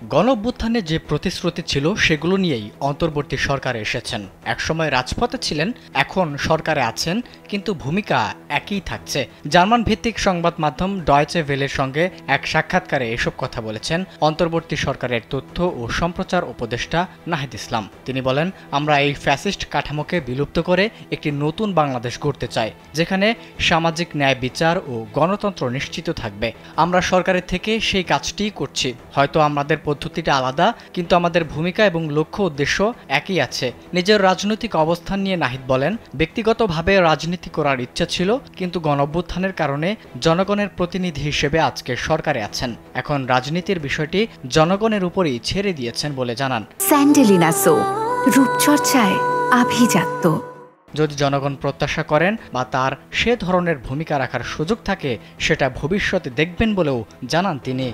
গণঅভ্যুত্থানে যে প্রতিশ্রুতি ছিল সেগুলো নিয়েই অন্তর্বর্তী সরকারে এসেছেন। একসময় রাজপথে ছিলেন, এখন সরকারে আছেন, কিন্তু ভূমিকা একই থাকছে। জার্মান ভিত্তিক সংবাদ মাধ্যম ডয়েচে ভেলের সঙ্গে এক সাক্ষাৎকারে এসব কথা বলেছেন অন্তর্বর্তী সরকারের তথ্য ও সম্প্রচার উপদেষ্টা নাহিদ ইসলাম। তিনি বলেন, আমরা এই ফ্যাসিস্ট কাঠামোকে বিলুপ্ত করে একটি নতুন বাংলাদেশ গড়তে চাই, যেখানে সামাজিক ন্যায় বিচার ও গণতন্ত্র নিশ্চিত থাকবে। আমরা সরকারের থেকে সেই কাজটিই করছি। হয়তো আমাদের পদ্ধতিটা আলাদা, কিন্তু আমাদের ভূমিকা এবং লক্ষ্য উদ্দেশ্য একই আছে। নিজের রাজনৈতিক অবস্থান নিয়ে নাহিদ বলেন, ব্যক্তিগতভাবে রাজনীতি করার ইচ্ছা ছিল, কিন্তু গণঅভ্যুত্থানের কারণে জনগণের প্রতিনিধি হিসেবে আজকে সরকারে আছেন। এখন রাজনীতির বিষয়টি জনগণের উপরই ছেড়ে দিয়েছেন বলে জানান। স্যান্ডেলিনা সো, রূপচর্চায় আভিজাত্য। যদি জনগণ প্রত্যাশা করেন বা তার সে ধরনের ভূমিকা রাখার সুযোগ থাকে, সেটা ভবিষ্যতে দেখবেন বলেও জানান তিনি।